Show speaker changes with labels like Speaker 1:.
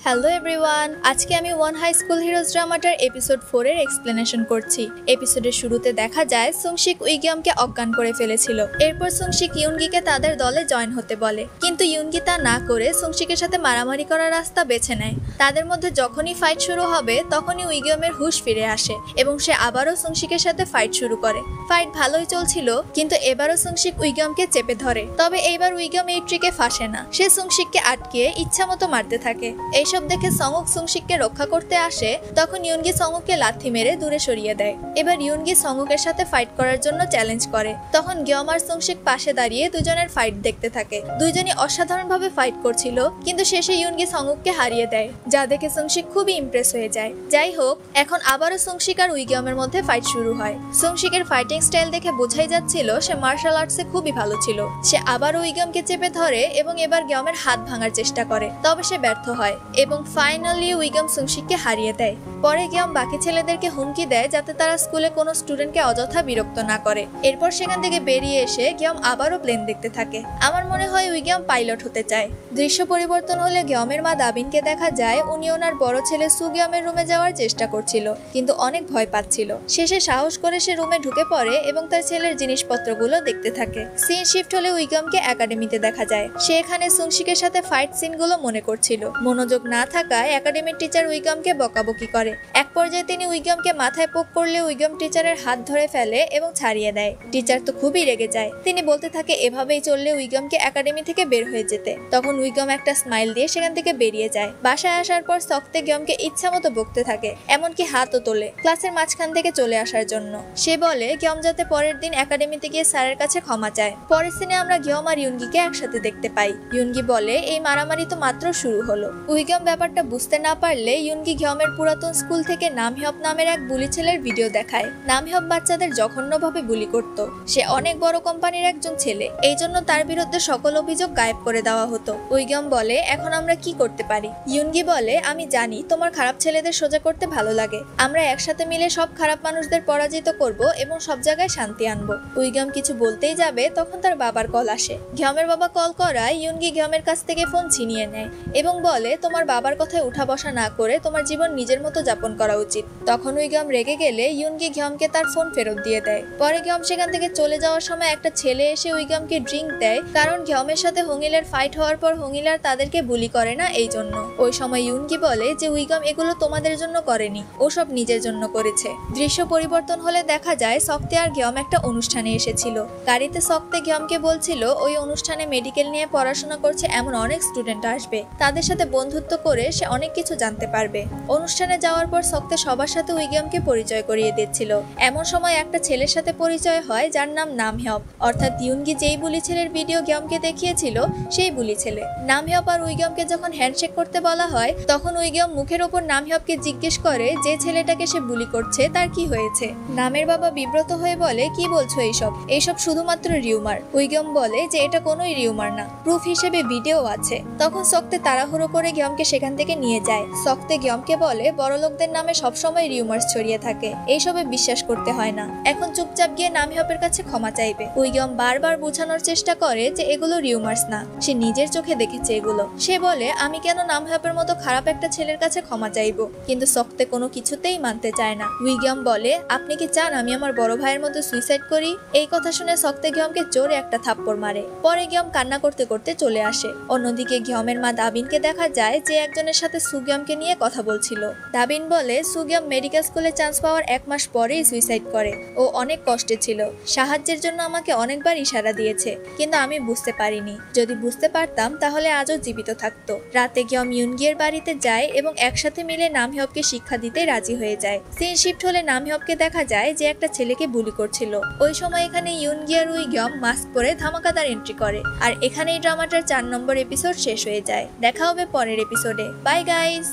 Speaker 1: Hello everyone, আজকে আমি one high school heroes ড্রামাটার এপিসোড 4 এর এক্সপ্লেনেশন করছি। এপিসোডের শুরুতে দেখা যায় সুংশিক উইগিয়ামকে অজ্ঞান করে ফেলেছিল। এরপর সুংশিক ইউনগিকে তাদের দলে জয়েন হতে বলে, কিন্তু ইউনগি তা না করে সুংশিকের সাথে মারামারি করার রাস্তা বেছে নেয়। তাদের মধ্যে যখনই ফাইট শুরু হবে তখনই উইগিয়ামের হুঁশ ফিরে আসে এবং সে আবারও সুংশিকের সাথে ফাইট শুরু করে। ফাইট ভালোই চলছিল, কিন্তু এবারও সুংশিক উইগিয়ামকে চেপে ধরে। তবে এইবার উইগিয়াম এই ট্রিকে ফাঁসে না, সে সুংশিককে আটকিয়ে ইচ্ছামতো মারতে থাকে। এইসব দেখে সঙ্গুক সুংশিককে রক্ষা করতে আসে, তখন ইউনগি সঙ্গুককে লাথি মেরে দূরে সরিয়ে দেয়। এবার ইউনগি সঙ্গুকের সাথে ফাইট করার জন্য চ্যালেঞ্জ করে। তখন গিয়ম আর সুংশিক পাশে দাঁড়িয়ে দুজনের ফাইট দেখতে থাকে। দুইজনই অসাধারণভাবে ফাইট করছিল, কিন্তু শেষে ইউনগি সঙ্গুককে হারিয়ে দেয়, যা দেখে সুংশিক খুবই ইমপ্রেস হয়ে যায়। যাই হোক, এখন আবারও সুংশিক আর উইগিয়ামের মধ্যে ফাইট শুরু হয়। সুংশিকের ফাইটিং স্টাইল দেখে বোঝাই যাচ্ছিল সে মার্শাল আর্টসে খুবই ভালো ছিল। সে আবারও উইগিয়ামকে চেপে ধরে এবং এবার গিয়মের হাত ভাঙার চেষ্টা করে, তবে সে ব্যর্থ হয় এবং ফাইনালি উইগিয়াম সুংশিককে হারিয়ে দেয়। পরে গিয়ম বাকি ছেলেদেরকে হুমকি দেয় যাতে তারা স্কুলে কোনো স্টুডেন্টকে অযথা বিরক্ত না করে। এরপর সেখান থেকে বেরিয়ে এসে গিয়ম আবারও প্লেন দেখতে থাকে। আমার মনে হয় উইগিয়াম পাইলট হতে চায়। দৃশ্য পরিবর্তন হলে গিয়মের মা দাবিনকে দেখা যায় উনি ওনার বড় ছেলে সুগিয়মের রুমে যাওয়ার চেষ্টা করছিল, কিন্তু অনেক ভয় পাচ্ছিল। শেষে সাহস করে সে রুমে ঢুকে পড়ে এবং তার ছেলের জিনিসপত্রগুলো দেখতে থাকে। সিন শিফট হলে উইগিয়ামকে একাডেমিতে দেখা যায়। সে এখানে সুংশিকের সাথে ফাইট সিনগুলো মনে করছিল। মনোযোগ না থাকায় একাডেমির টিচার উইগিয়ামকে বকাবকি করে। এক পর্যায়ে তিনি উইগিয়ামকে মাথায় পোক করলে উইগিয়াম টিচারের হাত ধরে ফেলে এবং ছাড়িয়ে দেয়। টিচার তো খুবই রেগে যায়। তিনি বলতে থাকে এভাবেই চললে উইগিয়ামকে একাডেমি থেকে বের হয়ে যেতে। তখন উইগিয়াম একটা স্মাইল দিয়ে সেখান থেকে বেরিয়ে যায়। বাসায় আসার পর সক্তে গিয়মকে ইচ্ছামতো বকতে থাকে, এমনকি হাতও তোলে ক্লাসের মাঝখান থেকে চলে আসার জন্য। সে বলে গিয়ম যাতে পরের দিন একাডেমিতে গিয়ে স্যারের কাছে ক্ষমা চায়। পরের সিনে আমরা গিয়ম আর ইউনগিকে একসাথে দেখতে পাই। ইউনগি বলে এই মারামারি তো মাত্র শুরু হলো। উইগিয়াম ব্যাপারটা বুঝতে না পারলে ইউনগি গিয়মের পুরাতন স্কুল থেকে নামহিয়প নামের এক বুলি ছেলের ভিডিও দেখায়। নামহিয়প বাচ্চাদের জঘন্যভাবে বুলি করত। সে অনেক বড় কোম্পানির একজন ছেলে, এই জন্য তার বিরুদ্ধে সকল অভিযোগ গায়েব করে দেওয়া হতো। উইগিয়াম বলে এখন আমরা কি করতে পারি? ইউনগি বলে আমি জানি তোমার খারাপ ছেলেদের সোজা করতে ভালো লাগে। আমরা একসাথে মিলে সব খারাপ মানুষদের পরাজিত করব এবং সব জায়গায় শান্তি আনবো। উইগিয়াম কিছু বলতেই যাবে, তখন তার বাবার কল আসে। গিয়মের বাবা কল করায় ইউনগি গিয়মের কাছ থেকে ফোন ছিনিয়ে নেয় এবং বলে তোমার বাবার কথায় উঠা বসা না করে তোমার জীবন নিজের মতো যাপন করা উচিত। তখন উইগিয়াম রেগে গেলে ইউনগি গিয়মকে তার ফোন ফেরত দিয়ে দেয়। পরে গিয়ম সেখান থেকে চলে যাওয়ার সময় একটা ছেলে এসে উইগিয়ামকে ড্রিঙ্ক দেয়, কারণ গিয়মের সাথে হংইলের ফাইট হওয়ার পর হংইলার তাদেরকে বুলি করে না, এই জন্য। ওই সময় ইউনগি বলে যে উইগিয়াম এগুলো তোমাদের জন্য করেনি, ও সব নিজের জন্য করেছে। দৃশ্য পরিবর্তন হলে দেখা যায় সক্তে আর গিয়ম একটা অনুষ্ঠানে এসেছিল। গাড়িতে সক্তে গিয়মকে বলছিল ওই অনুষ্ঠানে মেডিকেল নিয়ে পড়াশোনা করছে এমন অনেক স্টুডেন্ট আসবে, তাদের সাথে বন্ধুত্ব করে সে অনেক কিছু জানতে পারবে। অনুষ্ঠানে যাওয়ার পর সক্তে সবার সাথে উইগিয়ামকে পরিচয় করিয়ে দিচ্ছিল। এমন সময় একটা ছেলের সাথে পরিচয় হয় যার নাম নামহিয়প, অর্থাৎ ইউনগি যেই বুলি ছেলের ভিডিও গিয়মকে দেখিয়েছিল সেই বুলি ছেলে। নামহিয়প আর উইগিয়ামকে যখন হ্যান্ডশেক করতে বলা হয় তখন উইগিয়াম মুখের ওপর নামহিয়পকে জিজ্ঞেস করে যে ছেলেটাকে সে বুলি করছে তার কি হয়েছে। নামের বাবা বিব্রত হয়ে বলে কি বলছো এইসব শুধুমাত্র রিউমার। উইগিয়াম বলে যে এটা কোনোই রিউমার না, প্রুফ হিসেবে ভিডিও আছে। তখন সক্তে তাড়াহুড়ো করে গিয়মকে সেখান থেকে নিয়ে যায়। সক্তে গিয়মকে বলে বড়লোকদের নামে সবসময় রিউমার্স ছড়িয়ে থাকে, এইসবে বিশ্বাস করতে হয় না। এখন চুপচাপ গিয়ে নামহিয়পের কাছে ক্ষমা চাইবে। উইগিয়াম বারবার বোঝানোর চেষ্টা করে যে এগুলো রিউমার্স না, সে নিজের চোখে দেখেছে এগুলো। সে বলে আমি কেন নামহিয়পের মতো খারাপ একটা ছেলের কাছে ক্ষমা চাইবো, কিন্তু সক্তে কোনো কিছুতেই মানতে চায় না। উইগিয়াম বলে আপনি কি চান আমি আমার বড় ভাইয়ের মতো সুইসাইড করি? এই কথা শুনে সক্তে গিয়মকে জোরে একটা থাপ্পড় মারে। পরে গিয়ম কান্না করতে করতে চলে আসে। অন্যদিকে গিয়মের মা দাবিনকে দেখা যায় যে একজনের সাথে সুগিয়মকে নিয়ে কথা বলছিল। দাবিন বলে সুগিয়ম মেডিকেল স্কুলে চান্স পাওয়ার 1 মাস পরেই সুইসাইড করে। ও অনেক কষ্টে ছিল, সাহায্যের জন্য আমাকে অনেকবার ইশারা দিয়েছে, কিন্তু আমি বুঝতে পারিনি। যদি বুঝতে পারতাম তাহলে আজও জীবিত থাকতো। রাতে গিয়ম ইউনগির বাড়িতে যায় এবং একসাথে মিলে নামহিয়পকে শিক্ষা দিতে রাজি হয়ে যায়। সিন শিফট হলে নামহিয়পকে দেখা যায় যে একটা ছেলেকে বুলি করছিল। ওই সময় এখানে ইউনগি আর উইগিয়াম মাস্ক পরে ধামাকাদার এন্ট্রি করে। আর এখানেই ড্রামাটার 4 নম্বর এপিসোড শেষ হয়ে যায়। দেখা হবে পরের এপিসোডে। Bye guys.